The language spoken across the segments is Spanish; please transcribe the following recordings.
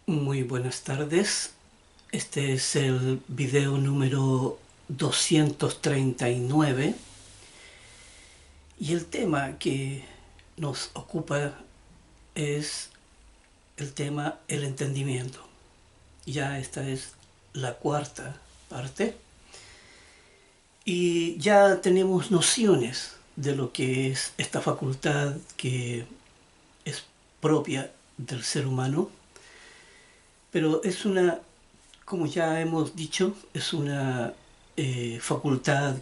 Muy buenas tardes. Este es el video número 239 y el tema que nos ocupa es el tema el entendimiento. Ya esta es la cuarta parte y ya tenemos nociones de lo que es esta facultad que es propia del ser humano, pero es una, como ya hemos dicho, es una facultad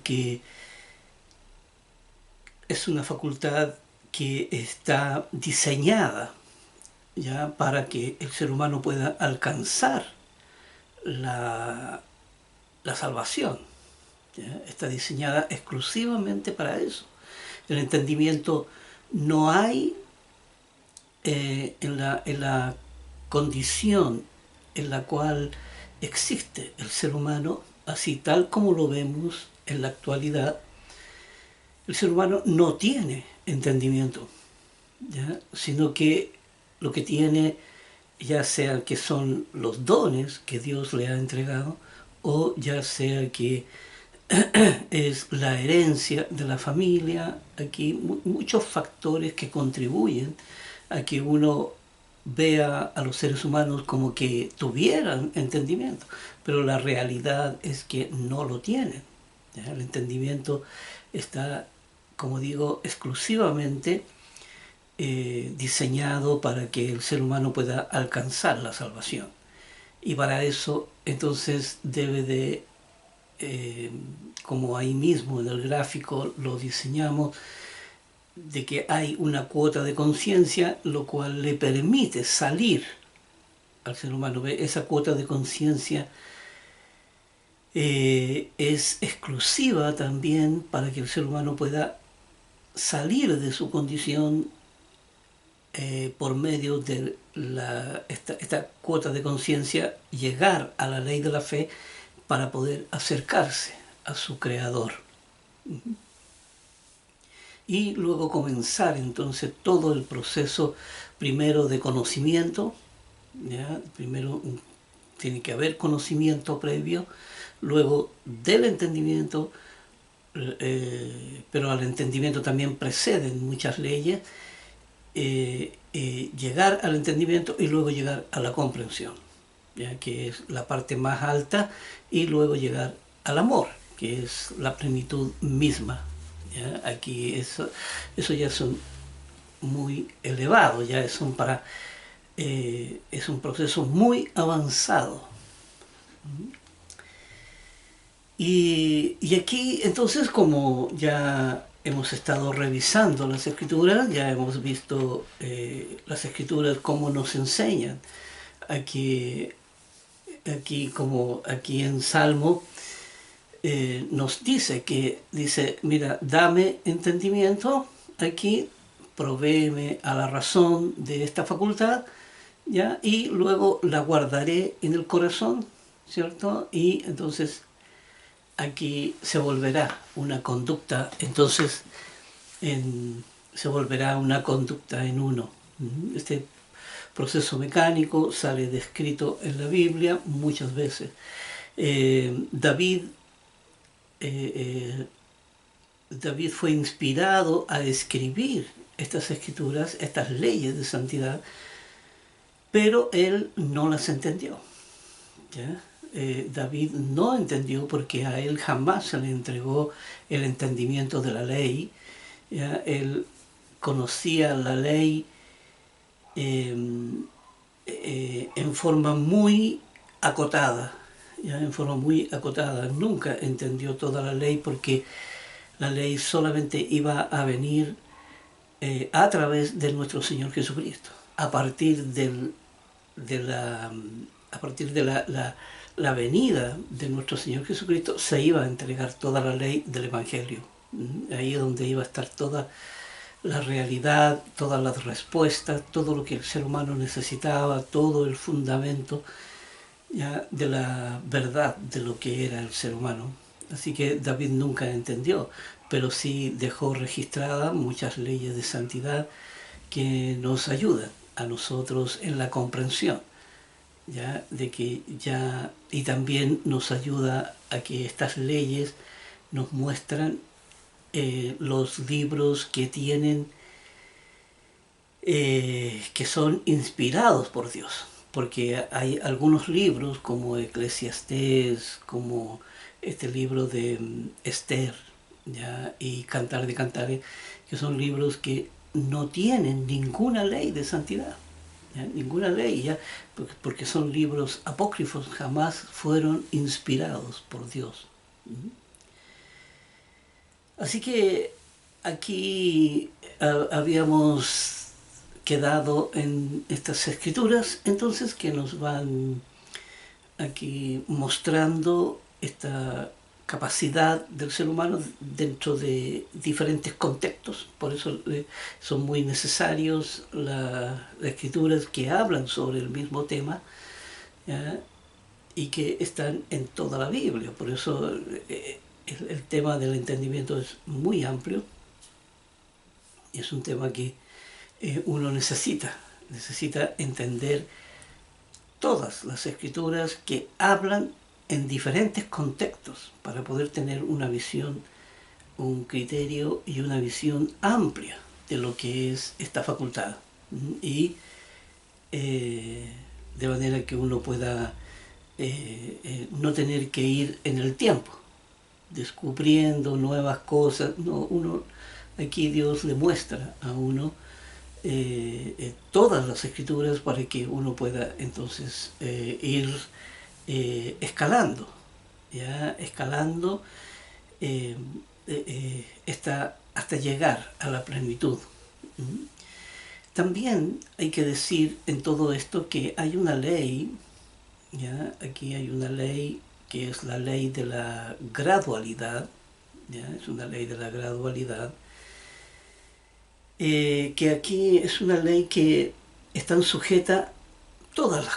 que está diseñada ya para que el ser humano pueda alcanzar la, la salvación. ¿Ya? Está diseñada exclusivamente para eso. El entendimiento no hay en la condición en la cual existe el ser humano, así tal como lo vemos en la actualidad. El ser humano no tiene entendimiento, ¿ya? Sino que lo que tiene, ya sea que son los dones que Dios le ha entregado, o ya sea que es la herencia de la familia. Aquí muchos factores que contribuyen a que uno vea a los seres humanos como que tuvieran entendimiento, pero la realidad es que no lo tienen. ¿Ya? El entendimiento está, como digo, exclusivamente diseñado para que el ser humano pueda alcanzar la salvación. Y para eso entonces debe de, como ahí mismo en el gráfico lo diseñamos, de que hay una cuota de conciencia, lo cual le permite salir al ser humano. Esa cuota de conciencia es exclusiva también para que el ser humano pueda salir de su condición por medio de esta cuota de conciencia, llegar a la ley de la fe para poder acercarse a su creador. Y luego comenzar entonces todo el proceso primero de conocimiento. ¿Ya? Primero tiene que haber conocimiento previo, luego del entendimiento, pero al entendimiento también preceden muchas leyes, llegar al entendimiento y luego llegar a la comprensión, ¿ya? Que es la parte más alta, y luego llegar al amor, que es la plenitud misma. ¿Ya? Aquí eso ya son muy elevados, ya son para, es un proceso muy avanzado. Y aquí entonces, como ya hemos estado revisando las escrituras, ya hemos visto las escrituras cómo nos enseñan. Aquí, como aquí en Salmo nos dice que, dice, mira, dame entendimiento, aquí provéeme a la razón de esta facultad, ¿ya? Y luego la guardaré en el corazón, ¿cierto? Y entonces aquí se volverá una conducta, entonces se volverá una conducta en uno. Este proceso mecánico sale descrito en la Biblia muchas veces. David, eh, eh, David fue inspirado a escribir estas escrituras, estas leyes de santidad, pero él no las entendió. ¿Ya? David no entendió porque a él jamás se le entregó el entendimiento de la ley. ¿Ya? Él conocía la ley eh, en forma muy acotada, ¿ya? En forma muy acotada. Nunca entendió toda la ley porque la ley solamente iba a venir a través de nuestro Señor Jesucristo, a partir de la, a partir de la venida de nuestro Señor Jesucristo se iba a entregar toda la ley del Evangelio. Ahí es donde iba a estar toda la realidad, todas las respuestas, todo lo que el ser humano necesitaba, todo el fundamento, ya, de la verdad de lo que era el ser humano. Así que David nunca entendió, pero sí dejó registradas muchas leyes de santidad que nos ayudan a nosotros en la comprensión. ¿ya? De que ya, y también nos ayuda a que estas leyes nos muestran los libros que tienen, que son inspirados por Dios. Porque hay algunos libros como Eclesiastés, como este libro de Esther, ¿ya? Y Cantar de Cantares, que son libros que no tienen ninguna ley de santidad, ¿ya? Ninguna ley, ¿ya? Porque son libros apócrifos, jamás fueron inspirados por Dios. Así que aquí habíamos quedado en estas escrituras, entonces, que nos van aquí mostrando esta capacidad del ser humano dentro de diferentes contextos. Por eso son muy necesarios las escrituras que hablan sobre el mismo tema, ¿ya? Y que están en toda la Biblia. Por eso el tema del entendimiento es muy amplio y es un tema que uno necesita entender todas las escrituras que hablan en diferentes contextos para poder tener una visión, un criterio y una visión amplia de lo que es esta facultad. Y de manera que uno pueda no tener que ir en el tiempo descubriendo nuevas cosas. No, uno, aquí Dios le muestra a uno todas las escrituras para que uno pueda entonces ir escalando, ¿ya? Escalando hasta llegar a la plenitud. También hay que decir en todo esto que hay una ley, ¿ya? Aquí hay una ley que es la ley de la gradualidad, ¿ya? Es una ley de la gradualidad, que aquí es una ley que están sujetas todas las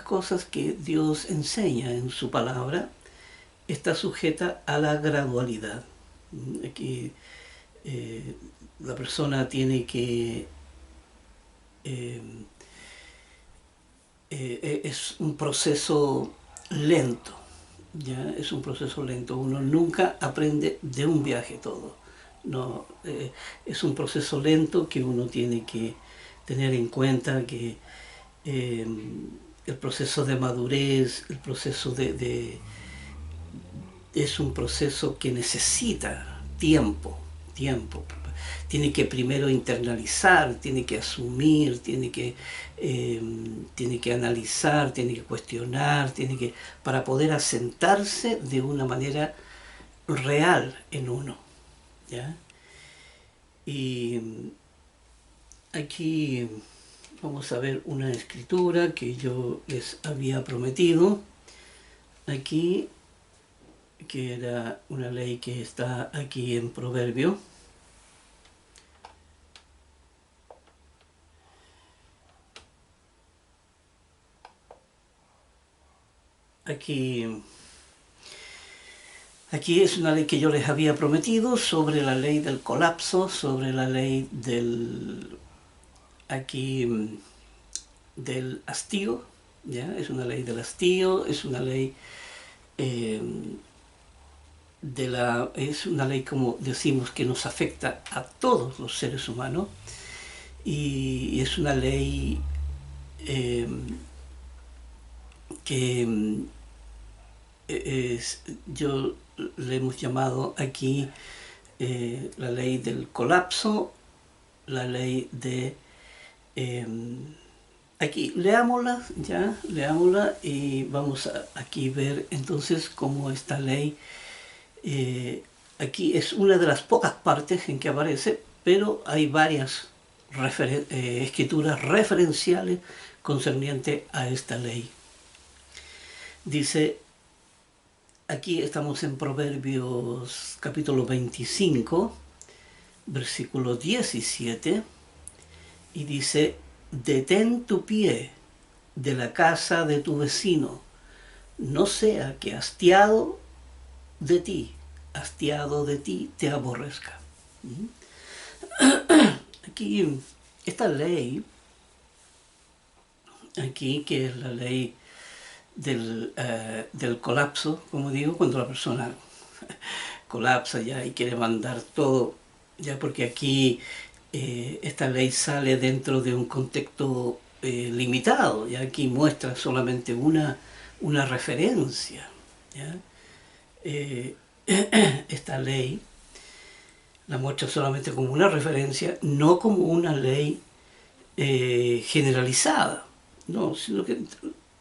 cosas que Dios enseña en su palabra, está sujeta a la gradualidad. Aquí la persona tiene que eh, es un proceso lento, ¿ya? Es un proceso lento. Uno nunca aprende de un viaje todo. No, es un proceso lento que uno tiene que tener en cuenta que el proceso de madurez, el proceso es un proceso que necesita tiempo. Tiene que primero internalizar, tiene que asumir, tiene que analizar, tiene que cuestionar, para poder asentarse de una manera real en uno, ¿ya? Y aquí vamos a ver una escritura que yo les había prometido aquí, que era una ley que está aquí en Proverbio. Aquí es una ley que yo les había prometido sobre la ley del colapso, sobre la ley del hastío, ¿ya? Es una ley del hastío, es una ley eh, es una ley, como decimos, que nos afecta a todos los seres humanos, y es una ley que yo le hemos llamado aquí la ley del colapso, la ley de aquí, leámosla, ya, leámosla, y vamos a aquí ver entonces cómo esta ley aquí es una de las pocas partes en que aparece, pero hay varias escrituras referenciales concernientes a esta ley. Dice, aquí estamos en Proverbios capítulo 25, versículo 17, y dice: detén tu pie de la casa de tu vecino, no sea que hastiado de ti te aborrezca. Aquí, esta ley aquí, que es la ley del colapso, como digo, cuando la persona colapsa ya y quiere mandar todo, ya porque aquí esta ley sale dentro de un contexto limitado, ya aquí muestra solamente una referencia, ¿ya? Eh, esta ley la muestra solamente como una referencia, no como una ley generalizada, no, sino que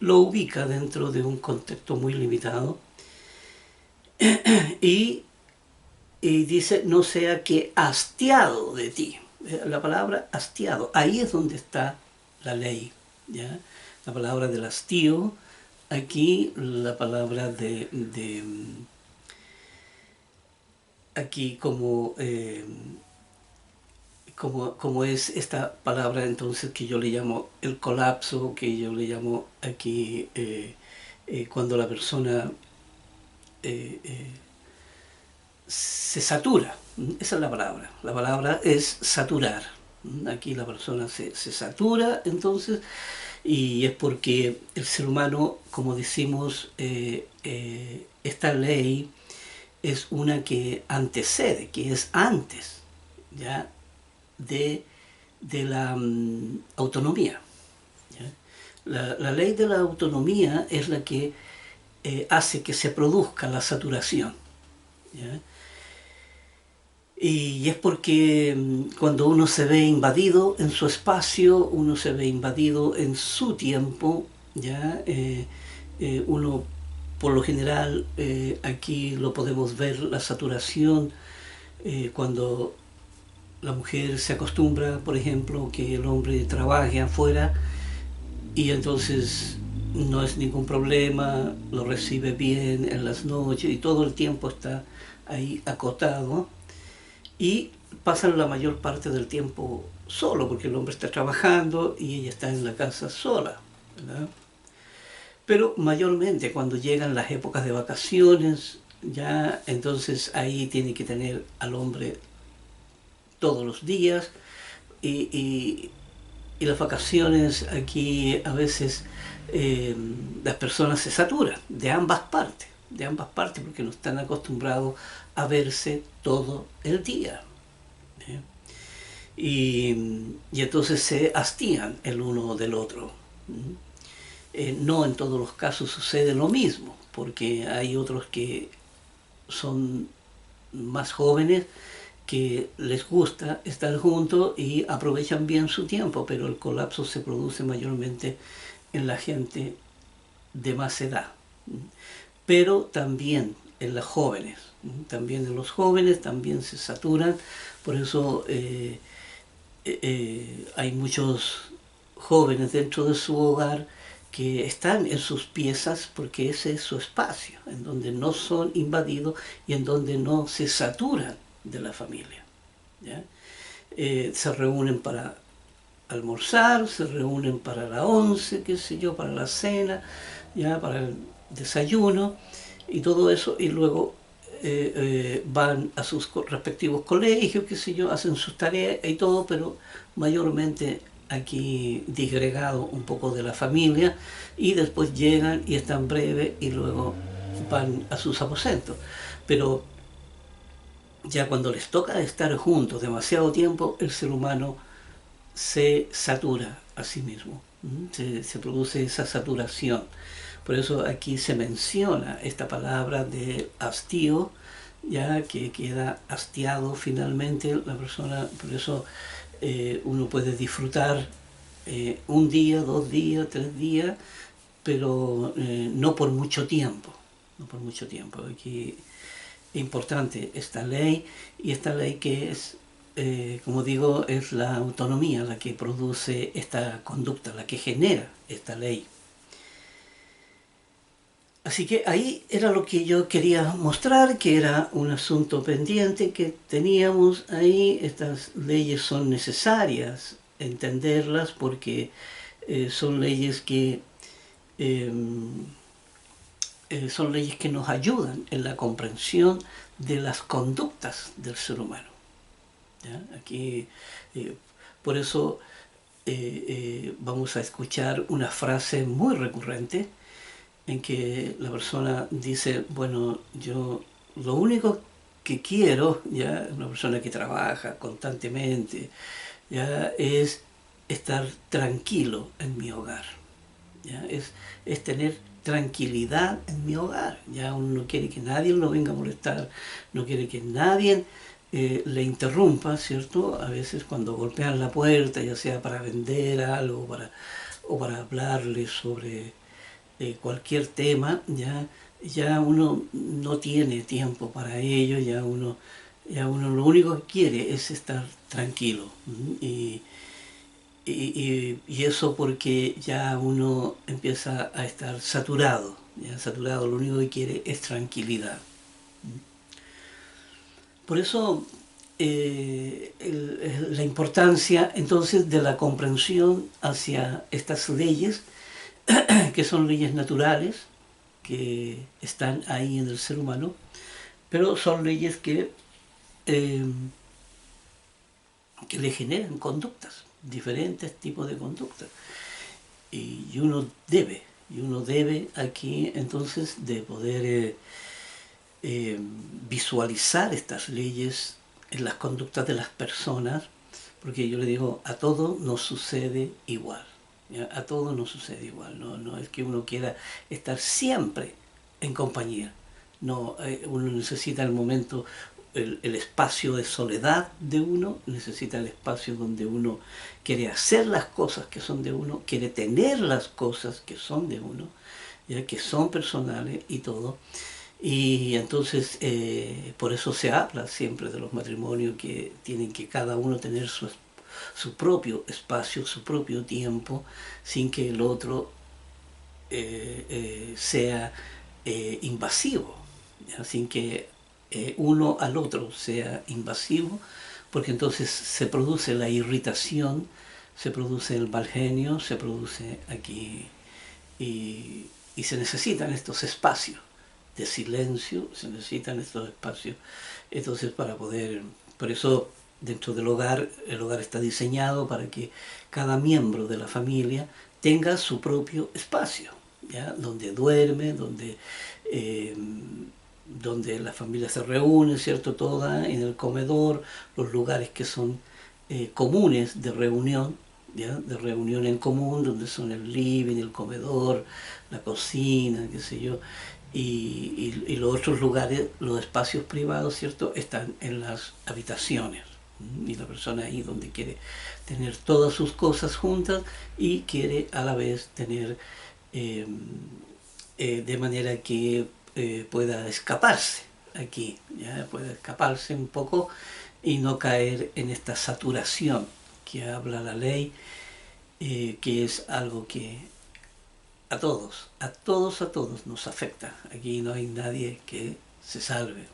lo ubica dentro de un contexto muy limitado y, y dice, no sea que hastiado de ti. La palabra hastiado, ahí es donde está la ley, ¿ya? La palabra del hastío, aquí la palabra aquí como es esta palabra entonces que yo le llamo el colapso, que yo le llamo aquí cuando la persona eh, eh, se satura. Esa es la palabra es saturar. Aquí la persona se satura entonces, y es porque el ser humano, como decimos, esta ley es una que antecede, que es antes, ¿ya? de la autonomía, ¿ya? La ley de la autonomía es la que hace que se produzca la saturación, ¿ya? Y es porque cuando uno se ve invadido en su espacio, uno se ve invadido en su tiempo, ¿ya? Uno, por lo general, aquí lo podemos ver, la saturación, cuando la mujer se acostumbra, por ejemplo, que el hombre trabaje afuera y entonces no es ningún problema, lo recibe bien en las noches y todo el tiempo está ahí acotado y pasan la mayor parte del tiempo solo porque el hombre está trabajando y ella está en la casa sola, ¿verdad? Pero mayormente cuando llegan las épocas de vacaciones, ya entonces ahí tiene que tener al hombre todos los días y las vacaciones aquí a veces las personas se saturan de ambas partes porque no están acostumbrados a verse todo el día. ¿Eh? Y entonces se hastían el uno del otro. No en todos los casos sucede lo mismo, porque hay otros que son más jóvenes que les gusta estar juntos y aprovechan bien su tiempo, pero el colapso se produce mayormente en la gente de más edad, pero también en los jóvenes, también en los jóvenes también se saturan, por eso hay muchos jóvenes dentro de su hogar que están en sus piezas porque ese es su espacio, en donde no son invadidos y en donde no se saturan de la familia, ¿ya? Se reúnen para almorzar, se reúnen para la once, qué sé yo, para la cena, ya para el desayuno y todo eso, y luego van a sus respectivos colegios, qué sé yo, hacen sus tareas y todo, pero mayormente aquí disgregado un poco de la familia, y después llegan y están breves y luego van a sus aposentos. Pero ya cuando les toca estar juntos demasiado tiempo, el ser humano se satura a sí mismo, se produce esa saturación. Por eso aquí se menciona esta palabra de hastío, ya que queda hastiado finalmente la persona. Por eso uno puede disfrutar un día, 2 días, 3 días, pero no por mucho tiempo, no por mucho tiempo. Aquí es importante esta ley, y esta ley que es, como digo, es la autonomía la que produce esta conducta, la que genera esta ley. Así que ahí era lo que yo quería mostrar, que era un asunto pendiente que teníamos ahí. Estas leyes son necesarias entenderlas porque son leyes que eh, son leyes que nos ayudan en la comprensión de las conductas del ser humano, ¿ya? Aquí, por eso vamos a escuchar una frase muy recurrente en que la persona dice, bueno, yo lo único que quiero, ya una persona que trabaja constantemente, ya es estar tranquilo en mi hogar, ya es tener tranquilidad en mi hogar, ya uno no quiere que nadie lo venga a molestar, no quiere que nadie le interrumpa, ¿cierto? A veces cuando golpean la puerta, ya sea para vender algo o para hablarle sobre cualquier tema, ya uno no tiene tiempo para ello, ya uno lo único que quiere es estar tranquilo. Y eso porque ya uno empieza a estar saturado, ya saturado, lo único que quiere es tranquilidad. Por eso la importancia entonces de la comprensión hacia estas leyes, que son leyes naturales, que están ahí en el ser humano, pero son leyes eh, que le generan conductas, diferentes tipos de conductas. Y uno debe aquí entonces de poder visualizar estas leyes en las conductas de las personas, porque yo le digo, a todo nos sucede igual. ¿Ya? A todo nos sucede igual. No es que uno quiera estar siempre en compañía. No, uno necesita el momento, el espacio de soledad de uno, necesita el espacio donde uno quiere hacer las cosas que son de uno, quiere tener las cosas que son de uno, ya que son personales y todo. Y entonces por eso se habla siempre de los matrimonios que tienen que cada uno tener su propio espacio, su propio tiempo, sin que el otro sea invasivo, ¿ya? Sin que uno al otro sea invasivo, porque entonces se produce la irritación, se produce el mal genio, se produce aquí y se necesitan estos espacios de silencio, se necesitan estos espacios entonces para poder, por eso dentro del hogar, el hogar está diseñado para que cada miembro de la familia tenga su propio espacio, ¿ya? Donde duerme, eh, donde la familia se reúne, ¿cierto? Toda en el comedor, los lugares que son comunes de reunión, ¿ya? De reunión en común, donde son el living, el comedor, la cocina, qué sé yo, y los otros lugares, los espacios privados, ¿cierto? Están en las habitaciones. Y la persona ahí donde quiere tener todas sus cosas juntas y quiere a la vez tener eh, de manera que pueda escaparse aquí, ¿ya? Pueda escaparse un poco y no caer en esta saturación que habla la ley, que es algo que a todos nos afecta. Aquí no hay nadie que se salve.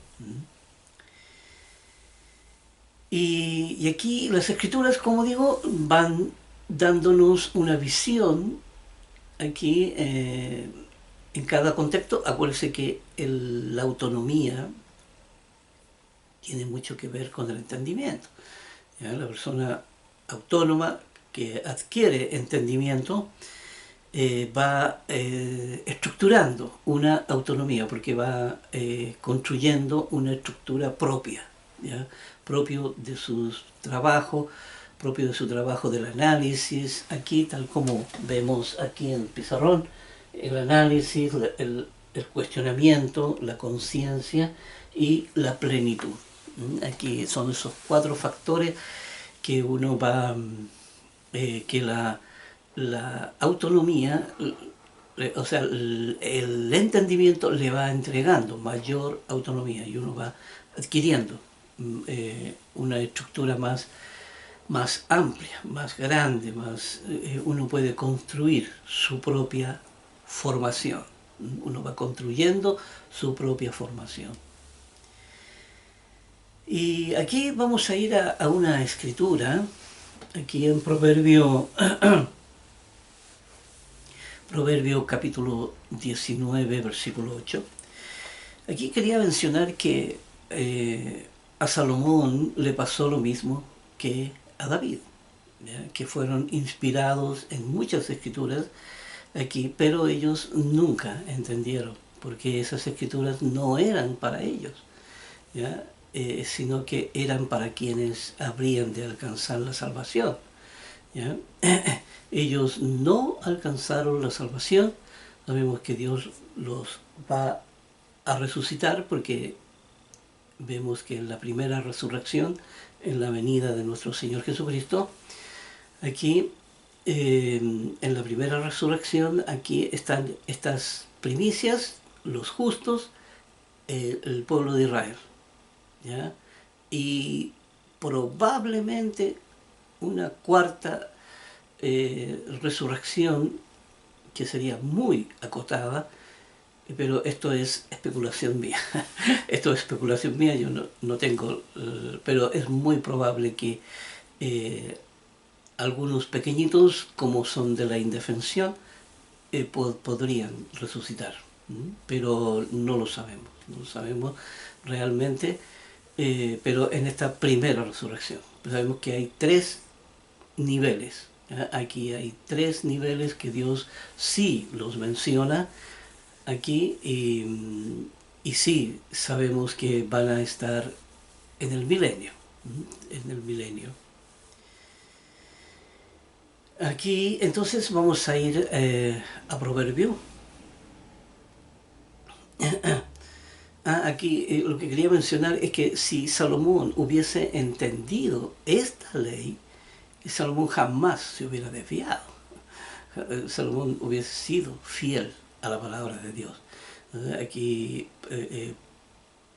Y aquí las escrituras, como digo, van dándonos una visión aquí en cada contexto. Acuérdense que la autonomía tiene mucho que ver con el entendimiento. ¿Ya? La persona autónoma que adquiere entendimiento va estructurando una autonomía, porque va construyendo una estructura propia, ¿ya? Propio de sus trabajos, propio de su trabajo del análisis, aquí tal como vemos aquí en el pizarrón, el análisis, el cuestionamiento, la conciencia y la plenitud. Aquí son esos 4 factores que uno va, que la autonomía, o sea, el entendimiento le va entregando mayor autonomía y uno va adquiriendo una estructura más amplia, más grande, uno puede construir su propia formación. Uno va construyendo su propia formación. Y aquí vamos a ir a una escritura, aquí en Proverbio capítulo 19, versículo 8. Aquí quería mencionar que a Salomón le pasó lo mismo que a David. ¿ya? Que fueron inspirados en muchas escrituras aquí, pero ellos nunca entendieron, porque esas escrituras no eran para ellos, ¿ya? Sino que eran para quienes habrían de alcanzar la salvación, ¿ya? Ellos no alcanzaron la salvación. Sabemos que Dios los va a resucitar porque vemos que en la primera resurrección, en la venida de nuestro Señor Jesucristo, aquí, en la primera resurrección, aquí están estas primicias, los justos, el pueblo de Israel, ¿ya? Y probablemente una cuarta resurrección que sería muy acotada, pero esto es especulación mía. Esto es especulación mía, yo no tengo, pero es muy probable que algunos pequeñitos, como son de la indefensión, podrían resucitar, pero no lo sabemos, no lo sabemos realmente, pero en esta primera resurrección, sabemos que hay tres niveles. Aquí hay tres niveles que Dios sí los menciona aquí y sí sabemos que van a estar en el milenio, en el milenio. Aquí entonces vamos a ir a Proverbio. Aquí lo que quería mencionar es que si Salomón hubiese entendido esta ley, Salomón jamás se hubiera desviado. Salomón hubiese sido fiel a la palabra de Dios. Aquí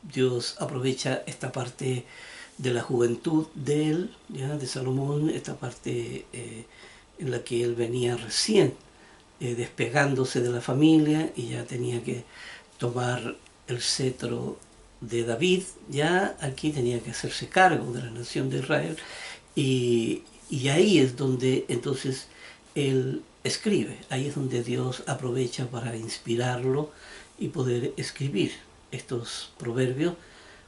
Dios aprovecha esta parte de la juventud de él, ¿ya? De Salomón, esta parte en la que él venía recién despegándose de la familia y ya tenía que tomar el cetro de David, ya aquí tenía que hacerse cargo de la nación de Israel y ahí es donde entonces él escribe, ahí es donde Dios aprovecha para inspirarlo y poder escribir estos proverbios,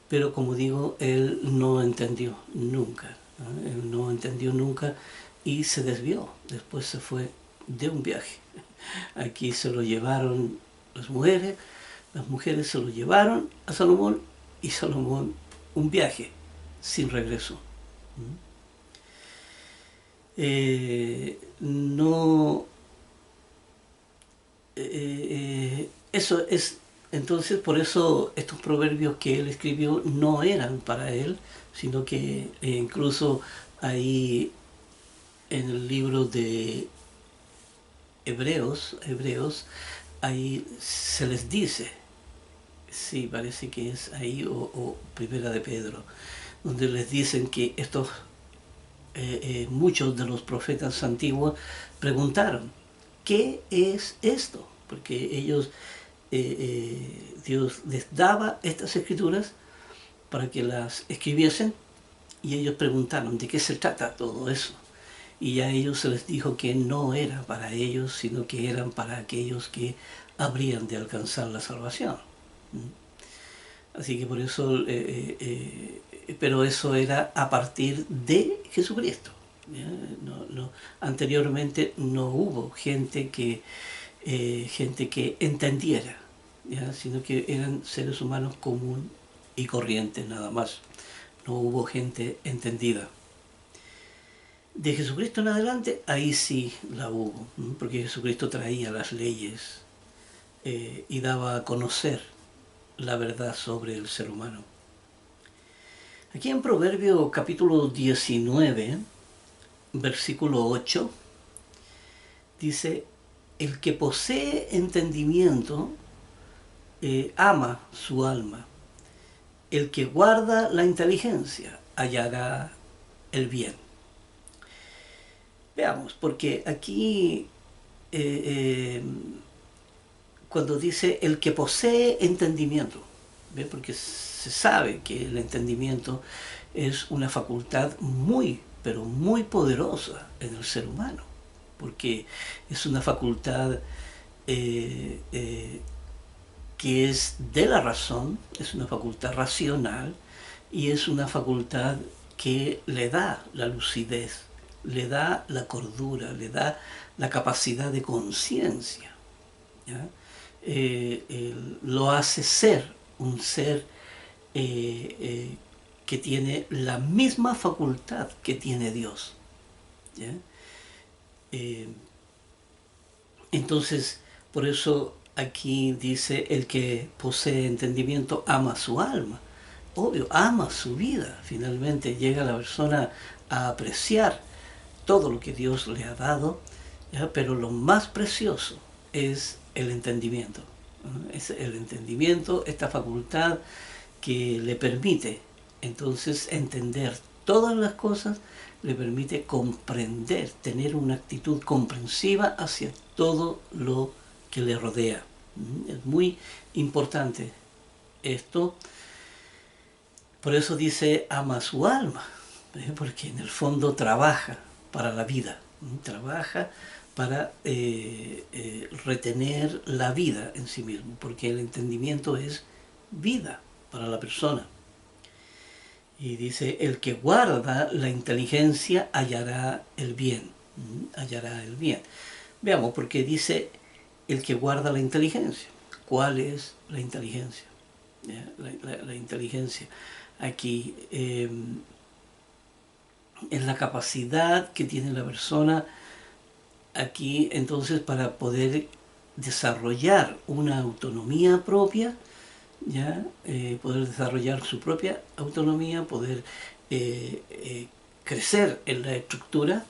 pero como digo, él no entendió nunca, ¿no? Él no entendió nunca y se desvió, después se fue de un viaje. Aquí se lo llevaron las mujeres se lo llevaron a Salomón y Salomón un viaje sin regreso. No, eso es, entonces por eso estos proverbios que él escribió no eran para él, sino que incluso ahí en el libro de Hebreos, ahí se les dice, sí, parece que es ahí, o Primera de Pedro, donde les dicen que estos muchos de los profetas antiguos preguntaron, ¿qué es esto? Porque ellos, Dios les daba estas escrituras para que las escribiesen y ellos preguntaron, ¿de qué se trata todo eso? Y a ellos se les dijo que no era para ellos, sino que eran para aquellos que habrían de alcanzar la salvación. Así que por eso, pero eso era a partir de Jesucristo. Anteriormente no hubo gente que entendiera, ¿ya? Sino que eran seres humanos común y corrientes nada más. No hubo gente entendida. De Jesucristo en adelante, ahí sí la hubo, porque Jesucristo traía las leyes y daba a conocer la verdad sobre el ser humano. Aquí en Proverbio capítulo 19, versículo 8, dice, el que posee entendimiento ama su alma, el que guarda la inteligencia hallará el bien. Veamos, porque aquí cuando dice el que posee entendimiento, ¿ve? Porque se sabe que el entendimiento es una facultad muy, pero muy poderosa en el ser humano, porque es una facultad que es de la razón, es una facultad racional y es una facultad que le da la lucidez, le da la cordura, le da la capacidad de conciencia, ¿ya? Lo hace ser un ser que tiene la misma facultad que tiene Dios, ¿ya? Eh, entonces, por eso aquí dice, el que posee entendimiento ama su alma. Obvio, ama su vida. Finalmente llega la persona a apreciar todo lo que Dios le ha dado, ¿ya? Pero lo más precioso es el entendimiento, ¿no? Es el entendimiento, esta facultad que le permite entonces entender todas las cosas, le permite comprender, tener una actitud comprensiva hacia todo lo que le rodea. Es muy importante esto. Por eso dice ama su alma, porque en el fondo trabaja para la vida, trabaja para retener la vida en sí mismo, porque el entendimiento es vida para la persona. Y dice, el que guarda la inteligencia hallará el bien, hallará el bien. Veamos, porque dice el que guarda la inteligencia. ¿Cuál es la inteligencia? La inteligencia aquí es la capacidad que tiene la persona aquí entonces para poder desarrollar una autonomía propia, ¿ya? Poder desarrollar su propia autonomía, poder crecer en la estructura,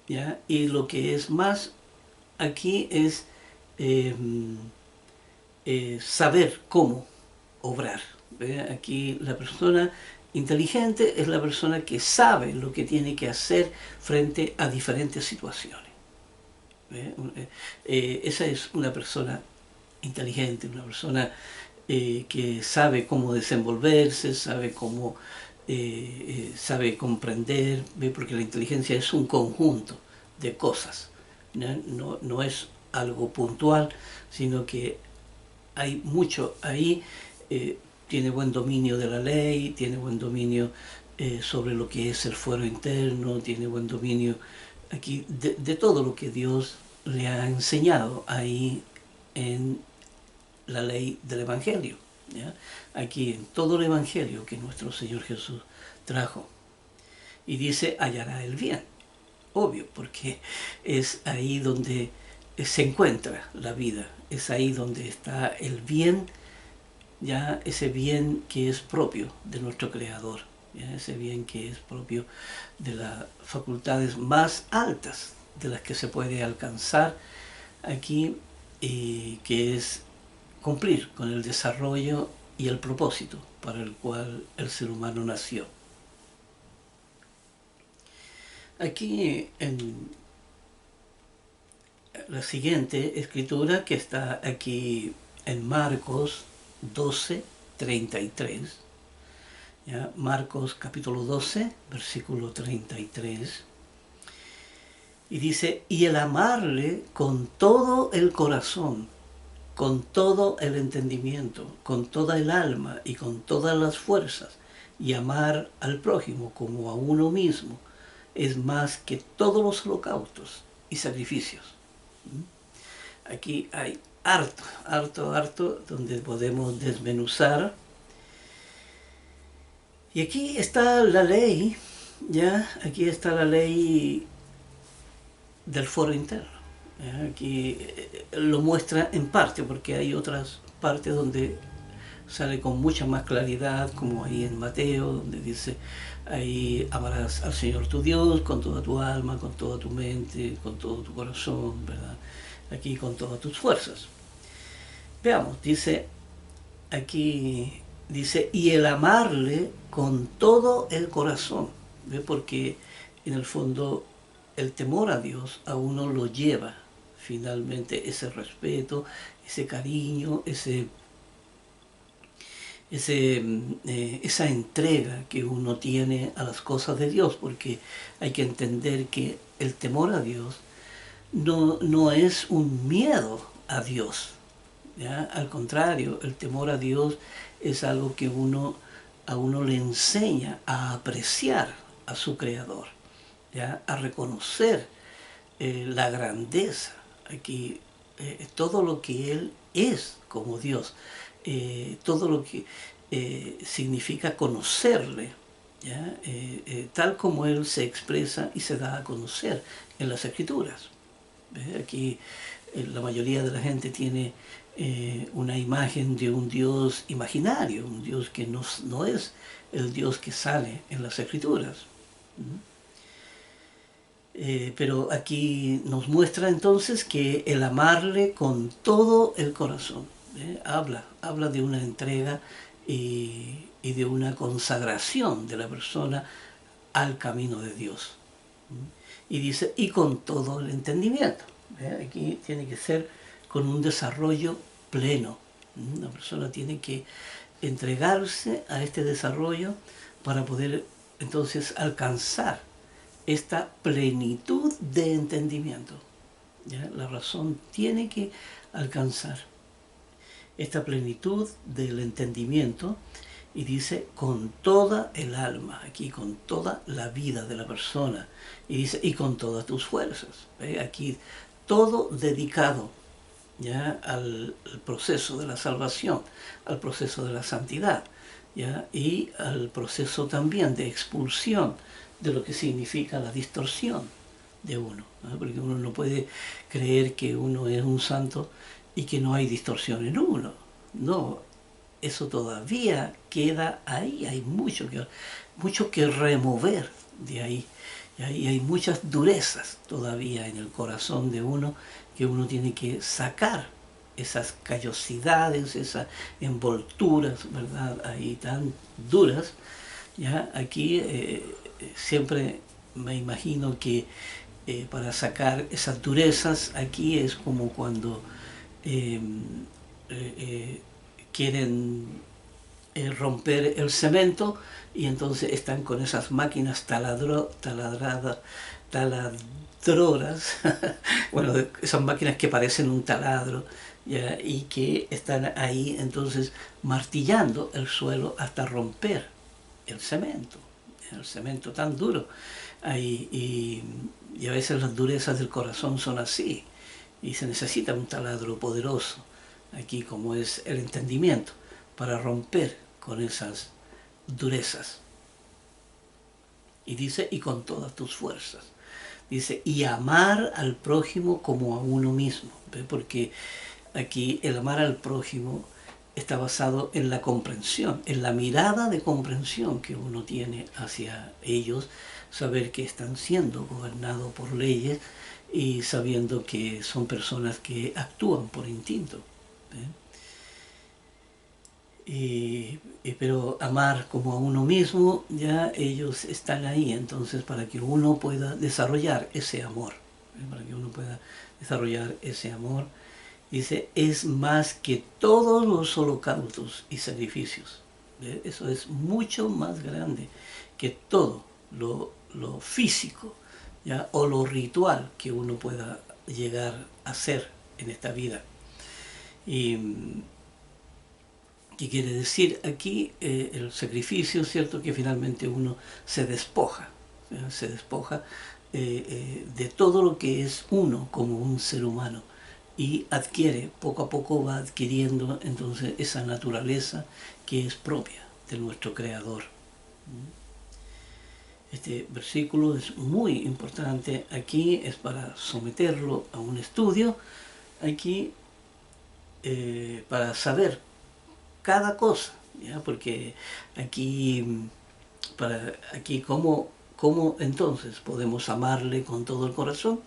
¿ya? Y lo que es más aquí es saber cómo obrar. Aquí la persona inteligente es la persona que sabe lo que tiene que hacer frente a diferentes situaciones. Esa es una persona inteligente, una persona que sabe cómo desenvolverse, sabe cómo sabe comprender, ¿ve? Porque la inteligencia es un conjunto de cosas, no es algo puntual, sino que hay mucho ahí. Tiene buen dominio de la ley, tiene buen dominio sobre lo que es el fuero interno, tiene buen dominio aquí de todo lo que Dios le ha enseñado ahí en la ley del Evangelio, ¿ya? Aquí en todo el Evangelio que nuestro Señor Jesús trajo. Y dice, hallará el bien, obvio, porque es ahí donde se encuentra la vida, es ahí donde está el bien, ya ese bien que es propio de nuestro Creador, ¿ya? Ese bien que es propio de las facultades más altas de las que se puede alcanzar aquí, que es cumplir con el desarrollo y el propósito para el cual el ser humano nació. Aquí en la siguiente escritura que está aquí en Marcos 12:33, ¿ya? Marcos capítulo 12, versículo 33, y dice, y el amarle con todo el corazón, con todo el entendimiento, con toda el alma y con todas las fuerzas, y amar al prójimo como a uno mismo, es más que todos los holocaustos y sacrificios. Aquí hay harto, donde podemos desmenuzar. Y aquí está la ley, ¿ya? Aquí está la ley del foro interno. Aquí lo muestra en parte, porque hay otras partes donde sale con mucha más claridad, como ahí en Mateo, donde dice, ahí amarás al Señor tu Dios con toda tu alma, con toda tu mente, con todo tu corazón, ¿verdad? Aquí con todas tus fuerzas. Veamos, dice, aquí dice, y el amarle con todo el corazón, ¿ve? Porque en el fondo el temor a Dios a uno lo lleva finalmente ese respeto, ese cariño, esa entrega que uno tiene a las cosas de Dios, porque hay que entender que el temor a Dios no es un miedo a Dios, ¿ya? Al contrario, el temor a Dios es algo que a uno le enseña a apreciar a su Creador, ¿ya? A reconocer la grandeza, aquí todo lo que Él es como Dios, todo lo que significa conocerle, ¿ya? Tal como Él se expresa y se da a conocer en las Escrituras. Aquí la mayoría de la gente tiene una imagen de un Dios imaginario, un Dios que no es el Dios que sale en las Escrituras. Pero aquí nos muestra entonces que el amarle con todo el corazón, habla de una entrega y de una consagración de la persona al camino de Dios. Y dice, y con todo el entendimiento. Aquí tiene que ser con un desarrollo pleno. La persona tiene que entregarse a este desarrollo para poder entonces alcanzar esta plenitud de entendimiento. ¿Ya? La razón tiene que alcanzar esta plenitud del entendimiento, y dice con toda el alma, aquí con toda la vida de la persona, y dice y con todas tus fuerzas. Aquí todo dedicado, ¿ya? Al proceso de la salvación, al proceso de la santidad, ¿ya? Y al proceso también de expulsión de lo que significa la distorsión de uno, ¿no? Porque uno no puede creer que uno es un santo y que no hay distorsión en uno. No, eso todavía queda ahí, hay mucho que remover de ahí. Y ahí hay muchas durezas todavía en el corazón de uno que uno tiene que sacar esas callosidades, esas envolturas, ¿verdad? Ahí tan duras. ¿Ya? Aquí siempre me imagino que para sacar esas durezas, aquí es como cuando eh, eh, quieren romper el cemento, y entonces están con esas máquinas taladroras, bueno, esas máquinas que parecen un taladro, ¿ya? Y que están ahí entonces martillando el suelo hasta romper el cemento tan duro. Ahí, y a veces las durezas del corazón son así, y se necesita un taladro poderoso, aquí como es el entendimiento, para romper con esas durezas. Y dice, y con todas tus fuerzas. Dice, y amar al prójimo como a uno mismo. ¿Ve? Porque aquí el amar al prójimo está basado en la comprensión, en la mirada de comprensión que uno tiene hacia ellos, saber que están siendo gobernados por leyes y sabiendo que son personas que actúan por instinto. Pero amar como a uno mismo, ya ellos están ahí, entonces para que uno pueda desarrollar ese amor, para que uno pueda desarrollar ese amor, dice, es más que todos los holocaustos y sacrificios. Eso es mucho más grande que todo lo físico, ¿ya? O lo ritual que uno pueda llegar a hacer en esta vida. Y ¿qué quiere decir aquí? El sacrificio, ¿cierto? Que finalmente uno se despoja, ¿ya? Se despoja de todo lo que es uno como un ser humano, y adquiere, poco a poco va adquiriendo entonces esa naturaleza que es propia de nuestro Creador. Este versículo es muy importante, aquí es para someterlo a un estudio, aquí para saber cada cosa, ¿ya? Porque aquí cómo entonces podemos amarle con todo el corazón,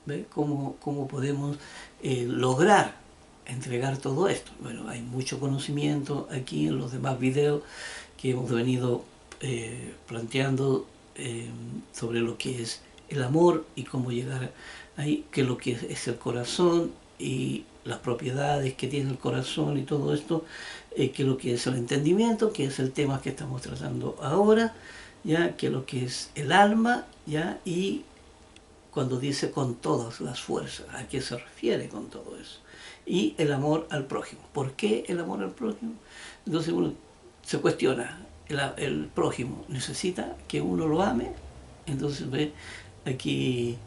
¿ve? ¿Cómo podemos lograr entregar todo esto? Bueno, hay mucho conocimiento aquí en los demás videos que hemos venido planteando sobre lo que es el amor y cómo llegar ahí, que lo que es el corazón y las propiedades que tiene el corazón y todo esto, que lo que es el entendimiento, que es el tema que estamos tratando ahora, ya, que lo que es el alma, ya, y cuando dice con todas las fuerzas, ¿a qué se refiere con todo eso? Y el amor al prójimo. ¿Por qué el amor al prójimo? Entonces uno se cuestiona, el prójimo necesita que uno lo ame Entonces ve aquí,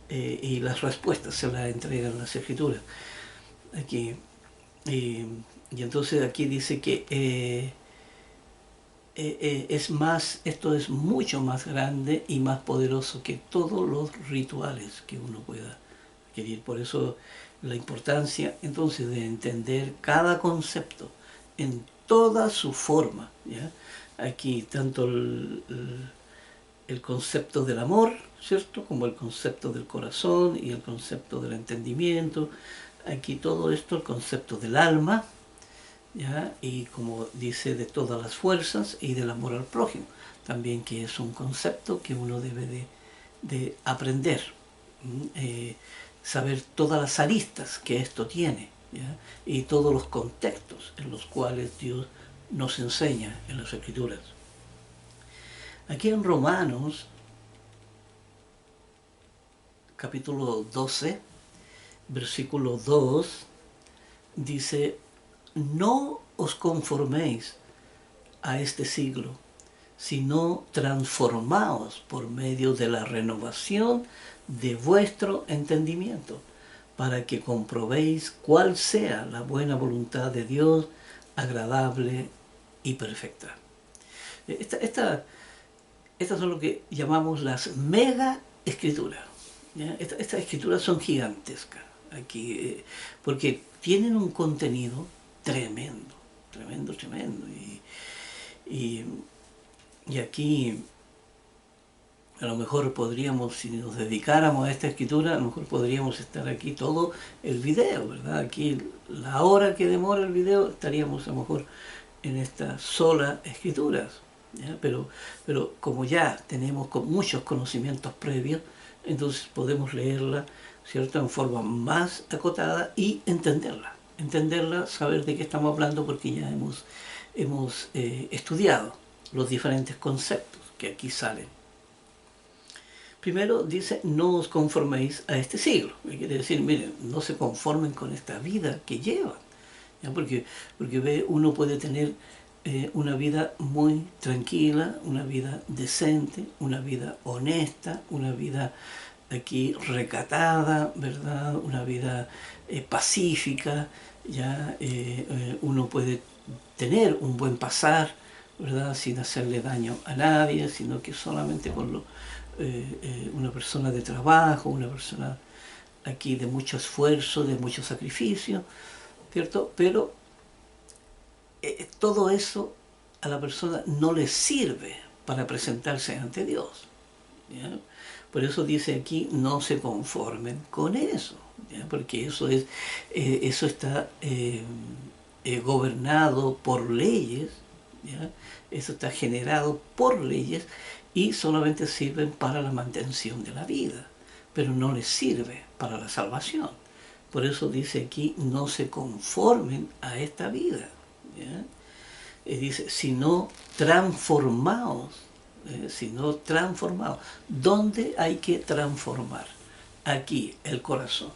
y las respuestas se las entregan las escrituras. Aquí, y entonces aquí dice que es más, esto es mucho más grande y más poderoso que todos los rituales que uno pueda adquirir. Por eso la importancia entonces de entender cada concepto en toda su forma, ¿ya? Aquí tanto el concepto del amor, ¿cierto? Como el concepto del corazón y el concepto del entendimiento. Aquí todo esto, el concepto del alma, ¿ya? Y como dice, de todas las fuerzas y del amor al prójimo, también, que es un concepto que uno debe de aprender, saber todas las aristas que esto tiene, ¿ya? Y todos los contextos en los cuales Dios nos enseña en las Escrituras. Aquí en Romanos, capítulo 12, versículo 2, dice: no os conforméis a este siglo, sino transformaos por medio de la renovación de vuestro entendimiento, para que comprobéis cuál sea la buena voluntad de Dios, agradable y perfecta. Estas son lo que llamamos las mega escrituras. Estas escrituras son gigantescas aquí, porque tienen un contenido tremendo, tremendo, tremendo. Y aquí a lo mejor podríamos, si nos dedicáramos a esta escritura, a lo mejor podríamos estar aquí todo el video, ¿verdad? Aquí la hora que demora el video estaríamos a lo mejor en esta sola escrituras, ¿ya? Pero como ya tenemos muchos conocimientos previos, entonces podemos leerla, ¿cierto?, en forma más acotada y entenderla, saber de qué estamos hablando, porque ya hemos estudiado los diferentes conceptos que aquí salen. Primero dice: no os conforméis a este siglo. Quiere decir, miren, no se conformen con esta vida que llevan, ¿ya? Porque uno puede tener una vida muy tranquila, una vida decente, una vida honesta, una vida aquí recatada, ¿verdad? Una vida pacífica, ¿ya? Uno puede tener un buen pasar, ¿verdad? Sin hacerle daño a nadie, sino que solamente con una persona de trabajo, una persona aquí de mucho esfuerzo, de mucho sacrificio, ¿cierto? Pero todo eso a la persona no le sirve para presentarse ante Dios, ¿ya? Por eso dice aquí: no se conformen con eso, ¿ya? Porque eso está gobernado por leyes, ¿ya? Eso está generado por leyes y solamente sirven para la mantención de la vida, pero no les sirve para la salvación. Por eso dice aquí: no se conformen a esta vida, ¿ya? Dice: sino transformaos, sino transformaos. ¿Dónde hay que transformar? Aquí, el corazón.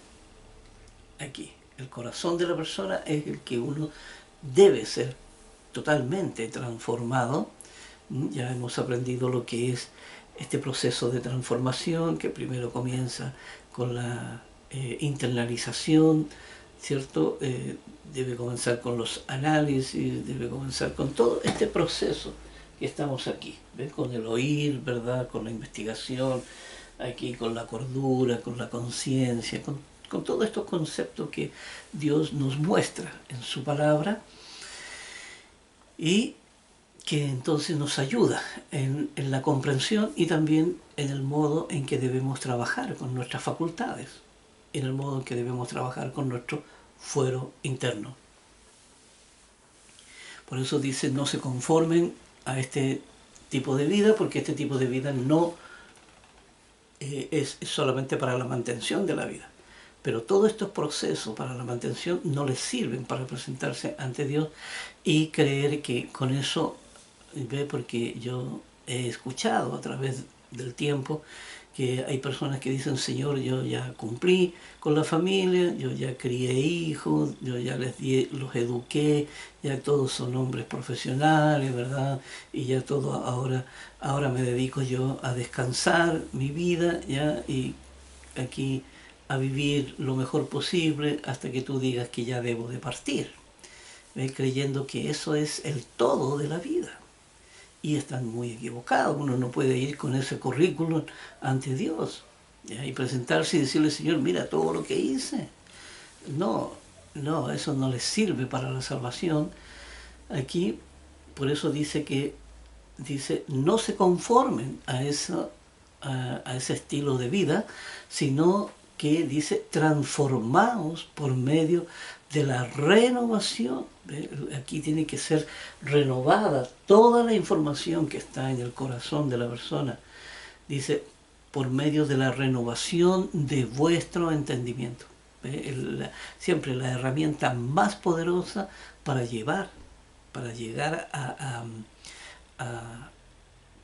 Aquí, el corazón de la persona es el que uno debe ser totalmente transformado. Ya hemos aprendido lo que es este proceso de transformación, que primero comienza con la internalización, ¿cierto? Debe comenzar con los análisis, debe comenzar con todo este proceso que estamos aquí, ¿ves? Con el oír, ¿verdad? Con la investigación, aquí con la cordura, con la conciencia, con todos estos conceptos que Dios nos muestra en su palabra, y que entonces nos ayuda en la comprensión y también en el modo en que debemos trabajar con nuestras facultades, en el modo en que debemos trabajar con nuestro fuero interno. Por eso dice: no se conformen a este tipo de vida, porque este tipo de vida no es solamente para la mantención de la vida. Pero todos estos procesos para la mantención no les sirven para presentarse ante Dios y creer que con eso, porque yo he escuchado a través del tiempo que hay personas que dicen, Señor, yo ya cumplí con la familia, yo ya crié hijos, yo ya los eduqué, ya todos son hombres profesionales, ¿verdad? Y ya todo ahora me dedico yo a descansar mi vida, ¿ya? Y aquí a vivir lo mejor posible hasta que tú digas que ya debo de partir, creyendo que eso es el todo de la vida. Y están muy equivocados. Uno no puede ir con ese currículum ante Dios, ¿ya? Y presentarse y decirle, Señor, mira todo lo que hice. No, no, eso no les sirve para la salvación. Aquí, por eso dice no se conformen a ese estilo de vida, sino que dice, transformaos por medio de la renovación. Aquí tiene que ser renovada toda la información que está en el corazón de la persona. Dice, por medio de la renovación de vuestro entendimiento. Siempre la herramienta más poderosa para llegar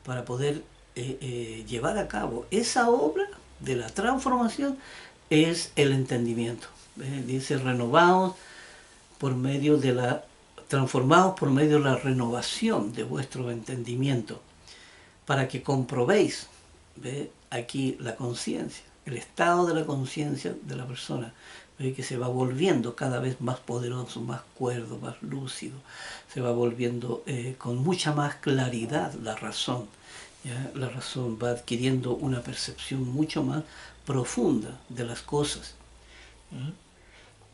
para poder llevar a cabo esa obra de la transformación es el entendimiento. Dice, renovados por medio de transformados por medio de la renovación de vuestro entendimiento, para que comprobéis, aquí la conciencia, el estado de la conciencia de la persona, que se va volviendo cada vez más poderoso, más cuerdo, más lúcido, se va volviendo con mucha más claridad la razón. ¿Ya? La razón va adquiriendo una percepción mucho más profunda de las cosas. ¿Ya?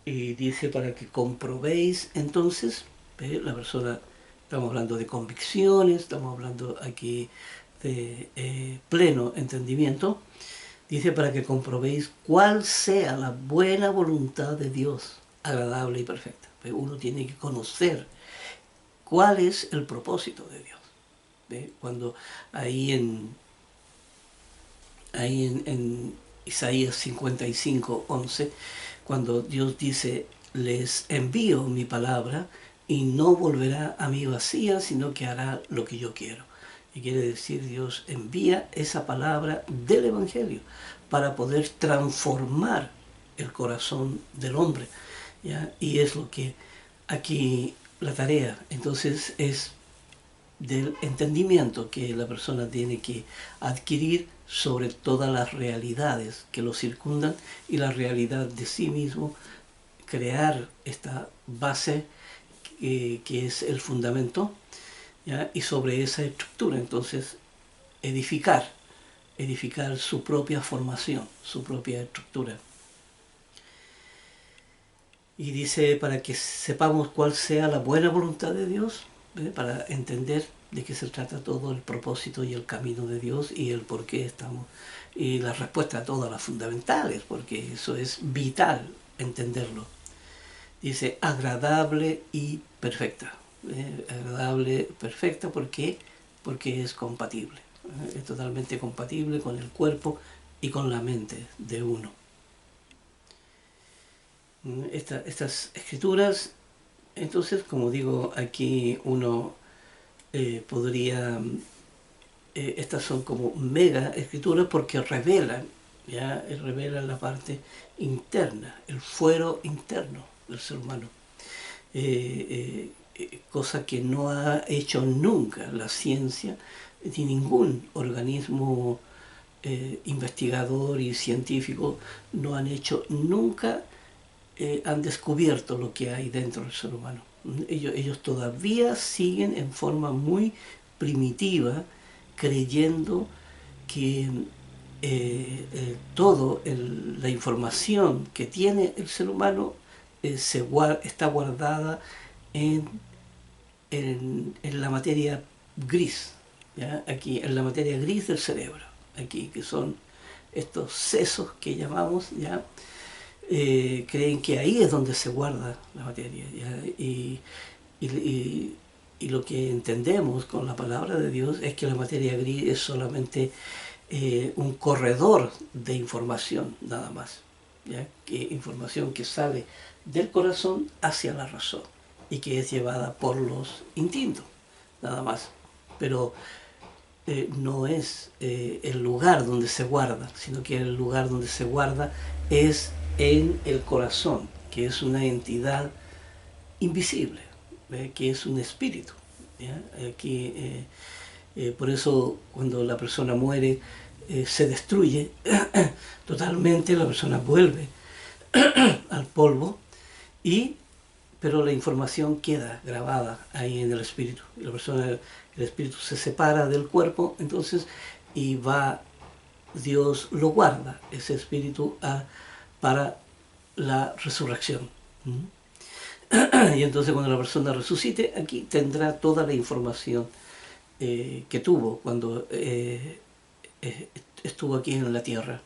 Y dice, para que comprobéis, entonces, la persona, estamos hablando de convicciones, estamos hablando aquí de pleno entendimiento, dice, para que comprobéis cuál sea la buena voluntad de Dios, agradable y perfecta. Uno tiene que conocer cuál es el propósito de Dios. Cuando ahí en Isaías 55:11, cuando Dios dice, les envío mi palabra y no volverá a mí vacía, sino que hará lo que yo quiero. Y quiere decir, Dios envía esa palabra del Evangelio para poder transformar el corazón del hombre, ¿ya? Y es lo que aquí la tarea, entonces, es del entendimiento que la persona tiene que adquirir sobre todas las realidades que lo circundan y la realidad de sí mismo, crear esta base que es el fundamento, ¿ya? Y sobre esa estructura entonces edificar su propia formación, su propia estructura. Y dice, para que sepamos cuál sea la buena voluntad de Dios, para entender de qué se trata todo el propósito y el camino de Dios y el por qué estamos, y la respuesta a todas las fundamentales, porque eso es vital entenderlo. Dice, agradable y perfecta. Agradable, perfecta, ¿por qué? Porque es compatible. Es totalmente compatible con el cuerpo y con la mente de uno. Estas escrituras, entonces, como digo, aquí uno podría, estas son como mega escrituras porque revelan, ya revelan la parte interna, el fuero interno del ser humano, cosa que no ha hecho nunca la ciencia ni ningún organismo investigador y científico no han hecho nunca. Han descubierto lo que hay dentro del ser humano. Ellos todavía siguen en forma muy primitiva, creyendo que toda la información que tiene el ser humano está guardada en la materia gris, ¿ya? Aquí, en la materia gris del cerebro, aquí, que son estos sesos que llamamos, ¿ya? Creen que ahí es donde se guarda la materia, ¿ya? Y lo que entendemos con la palabra de Dios es que la materia gris es solamente un corredor de información, nada más, ¿ya? Información que sale del corazón hacia la razón y que es llevada por los instintos, nada más. Pero no es el lugar donde se guarda, sino que el lugar donde se guarda es en el corazón, que es una entidad invisible, que es un espíritu. ¿Ya? Aquí, por eso cuando la persona muere, se destruye totalmente, la persona vuelve al polvo, pero la información queda grabada ahí en el espíritu. La persona, el espíritu se separa del cuerpo, entonces, y va, Dios lo guarda, ese espíritu, para la resurrección. Y entonces cuando la persona resucite, aquí tendrá toda la información que tuvo cuando estuvo aquí en la tierra.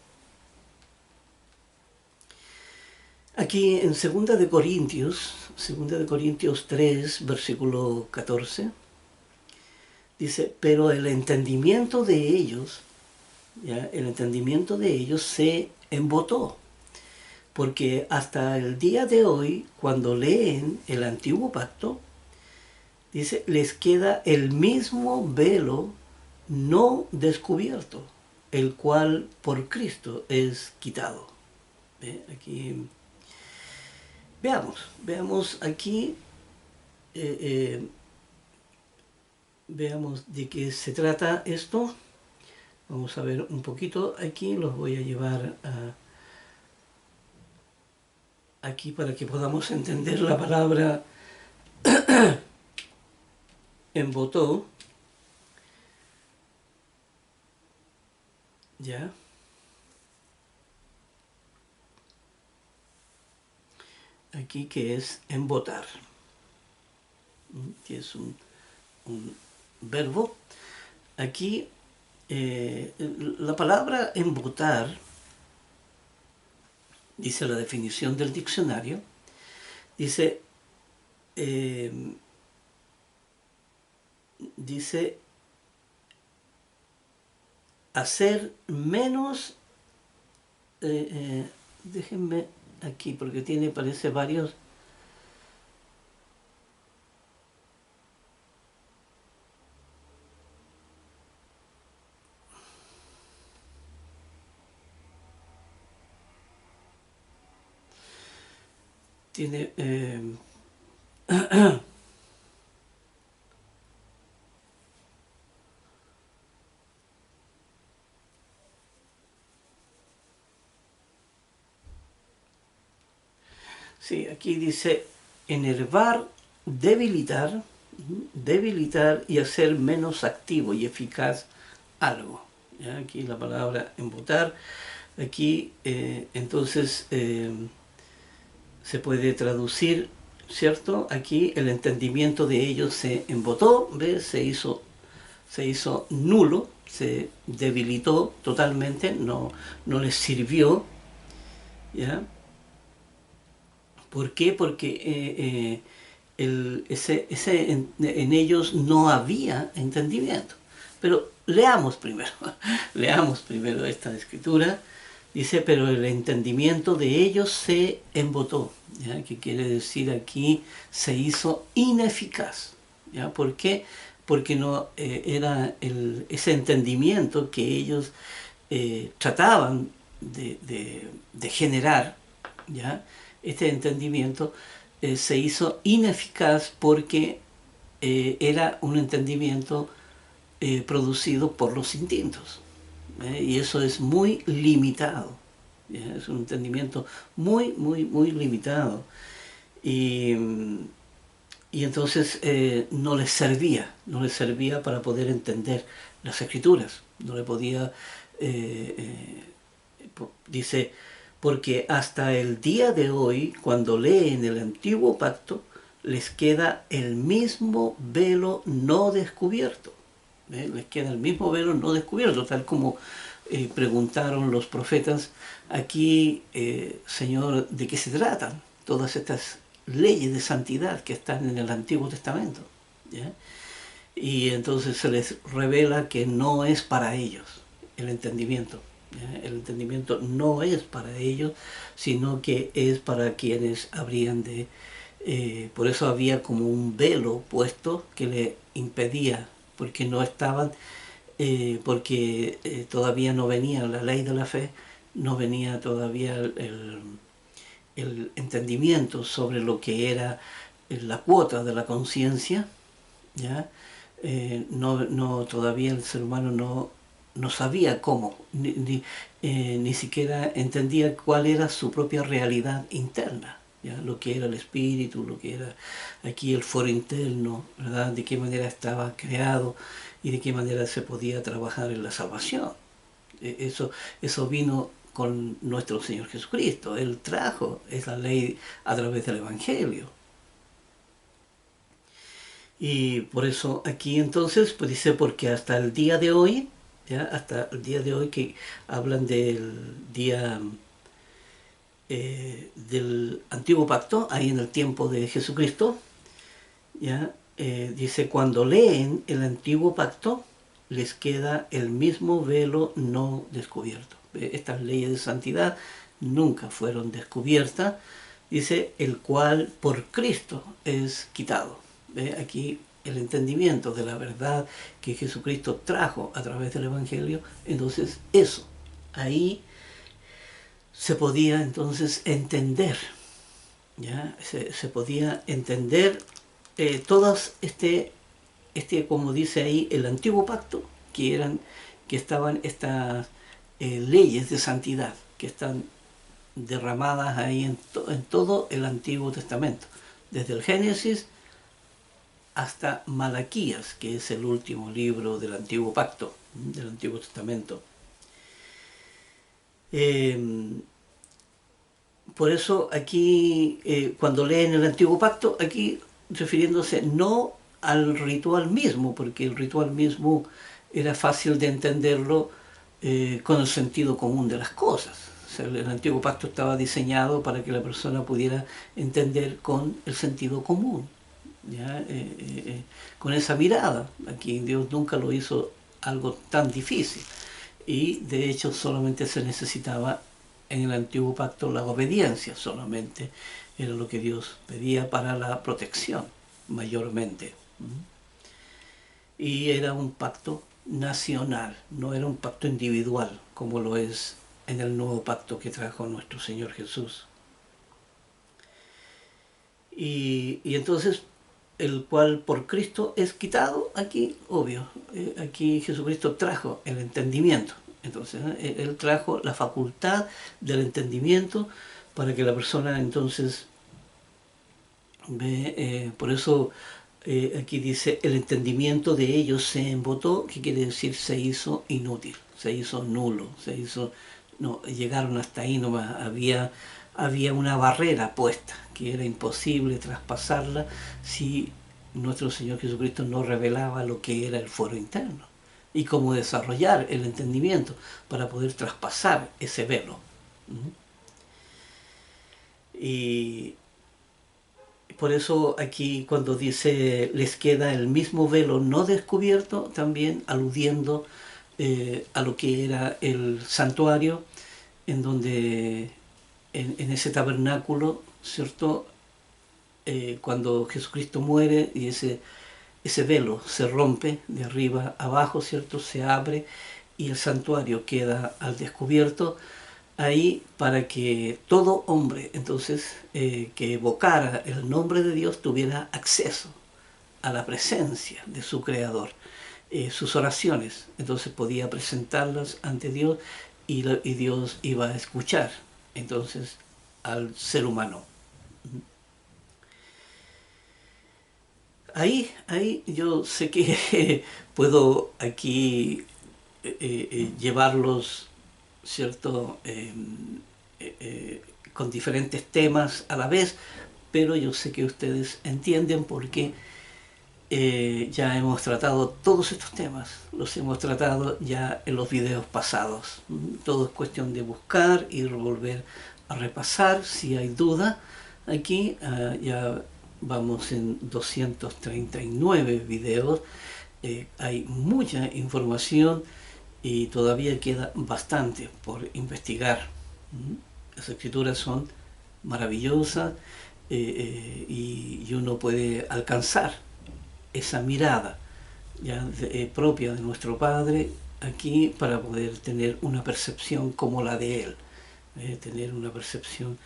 Aquí en 2 de Corintios 3, versículo 14, dice, pero el entendimiento de ellos, ¿ya? El entendimiento de ellos se embotó, porque hasta el día de hoy, cuando leen el antiguo pacto, dice, les queda el mismo velo no descubierto, el cual por Cristo es quitado. Aquí veamos aquí, veamos de qué se trata esto. Vamos a ver un poquito aquí, los voy a llevar aquí para que podamos entender la palabra embotó. ¿Ya? Aquí que es embotar, que es un verbo. Aquí la palabra embotar, dice la definición del diccionario, dice hacer menos, déjenme aquí porque parece varios. Tiene sí, aquí dice enervar, debilitar y hacer menos activo y eficaz algo. ¿Ya? Aquí la palabra embotar, aquí entonces se puede traducir, ¿cierto? Aquí el entendimiento de ellos se embotó, ¿ves? Se hizo nulo, se debilitó totalmente, no les sirvió, ¿ya? ¿Por qué? Porque en ellos no había entendimiento. Pero leamos primero esta escritura. Dice, pero el entendimiento de ellos se embotó, ¿ya? Que quiere decir aquí, se hizo ineficaz. ¿Ya? ¿Por qué? Porque no era ese entendimiento que ellos trataban de generar, ¿ya? Este entendimiento se hizo ineficaz porque era un entendimiento producido por los instintos. Y eso es muy limitado. ¿Ya? Es un entendimiento muy, muy, muy limitado. Y entonces no les servía para poder entender las escrituras. No le podía, dice, porque hasta el día de hoy, cuando leen el antiguo pacto, les queda el mismo velo no descubierto. Les queda el mismo velo no descubierto, tal como preguntaron los profetas aquí, Señor, ¿de qué se tratan todas estas leyes de santidad que están en el Antiguo Testamento? ¿Ya? Y entonces se les revela que no es para ellos el entendimiento. ¿Ya? El entendimiento no es para ellos, sino que es para quienes habrían de... por eso había como un velo puesto que le impedía, porque no estaban porque todavía no venía la ley de la fe, no venía todavía el entendimiento sobre lo que era la cuota de la conciencia, ¿ya? Todavía el ser humano no sabía cómo, ni siquiera entendía cuál era su propia realidad interna, ¿ya? Lo que era el espíritu, lo que era aquí el foro interno, ¿verdad? De qué manera estaba creado y de qué manera se podía trabajar en la salvación. Eso vino con nuestro Señor Jesucristo. Él trajo esa ley a través del Evangelio. Y por eso aquí entonces, pues dice, porque hasta el día de hoy, ¿ya? Hasta el día de hoy que hablan del día del antiguo pacto, ahí en el tiempo de Jesucristo, ¿ya? Dice, cuando leen el antiguo pacto, les queda el mismo velo no descubierto. Estas leyes de santidad nunca fueron descubiertas, dice, el cual por Cristo es quitado. ¿Ve? Aquí el entendimiento de la verdad que Jesucristo trajo a través del Evangelio, entonces eso, ahí se podía entonces entender, ¿ya? Se podía entender todas como dice ahí, el antiguo pacto, que estaban estas leyes de santidad, que están derramadas ahí en todo el Antiguo Testamento, desde el Génesis hasta Malaquías, que es el último libro del Antiguo Pacto, del Antiguo Testamento. Por eso aquí, cuando leen el Antiguo Pacto, aquí refiriéndose no al ritual mismo, porque el ritual mismo era fácil de entenderlo con el sentido común de las cosas. O sea, el Antiguo Pacto estaba diseñado para que la persona pudiera entender con el sentido común, ¿ya? Con esa mirada. Aquí Dios nunca lo hizo algo tan difícil, y de hecho solamente se necesitaba en el Antiguo Pacto la obediencia, solamente era lo que Dios pedía para la protección, mayormente. Y era un pacto nacional, no era un pacto individual, como lo es en el nuevo pacto que trajo nuestro Señor Jesús. Y entonces, el cual por Cristo es quitado, aquí, obvio, aquí Jesucristo trajo el entendimiento. Entonces, Él trajo la facultad del entendimiento para que la persona entonces ve, por eso aquí dice, el entendimiento de ellos se embotó, que quiere decir se hizo inútil, se hizo nulo, no, llegaron hasta ahí nomás, había una barrera puesta, que era imposible traspasarla si nuestro Señor Jesucristo no revelaba lo que era el fuero interno y cómo desarrollar el entendimiento para poder traspasar ese velo. Y por eso aquí cuando dice les queda el mismo velo no descubierto, también aludiendo a lo que era el santuario, en donde en ese tabernáculo, ¿cierto? Cuando Jesucristo muere y ese velo se rompe de arriba abajo, ¿cierto? Se abre y el santuario queda al descubierto, ahí para que todo hombre entonces que evocara el nombre de Dios tuviera acceso a la presencia de su Creador. Sus oraciones entonces podía presentarlas ante Dios y Dios iba a escuchar entonces al ser humano. Ahí yo sé que puedo aquí llevarlos, ¿cierto? Con diferentes temas a la vez, pero yo sé que ustedes entienden porque ya hemos tratado todos estos temas, los hemos tratado ya en los videos pasados. Todo es cuestión de buscar y volver a repasar. Si hay duda, aquí ya vamos en 239 videos, hay mucha información y todavía queda bastante por investigar. Las escrituras son maravillosas y uno puede alcanzar esa mirada ya propia de nuestro Padre aquí para poder tener una percepción como la de Él, tener una percepción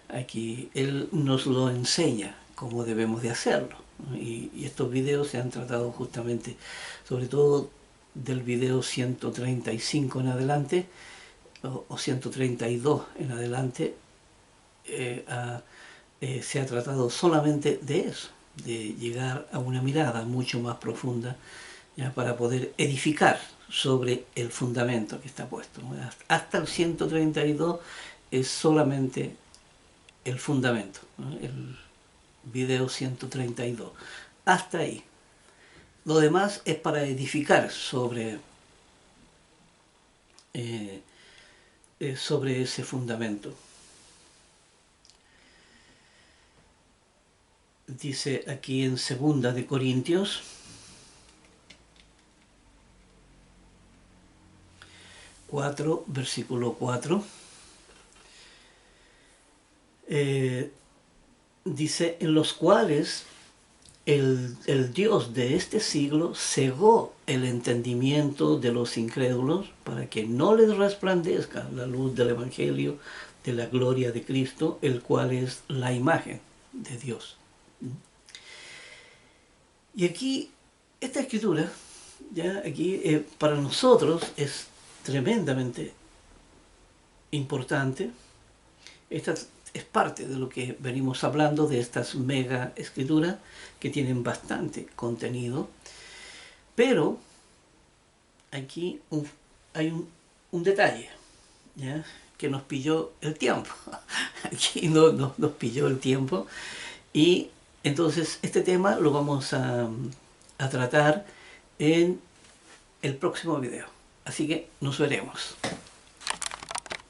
aquí. Él nos lo enseña cómo debemos de hacerlo, ¿no? Y estos videos se han tratado justamente, sobre todo del video 135 en adelante, o 132 en adelante, se ha tratado solamente de eso, de llegar a una mirada mucho más profunda, ya, para poder edificar sobre el fundamento que está puesto. Hasta el 132 es solamente el fundamento, ¿no? El video 132. Hasta ahí. Lo demás es para edificar sobre ese fundamento. Dice aquí en 2 de Corintios 4, versículo 4, dice, en los cuales el Dios de este siglo cegó el entendimiento de los incrédulos para que no les resplandezca la luz del Evangelio de la gloria de Cristo, el cual es la imagen de Dios. Y aquí, esta escritura, ya aquí para nosotros es tremendamente importante. Esta es parte de lo que venimos hablando, de estas mega escrituras que tienen bastante contenido, pero aquí hay un detalle, ¿ya?, que nos pilló el tiempo. Aquí nos pilló el tiempo, y entonces este tema lo vamos a tratar en el próximo video. Así que nos veremos.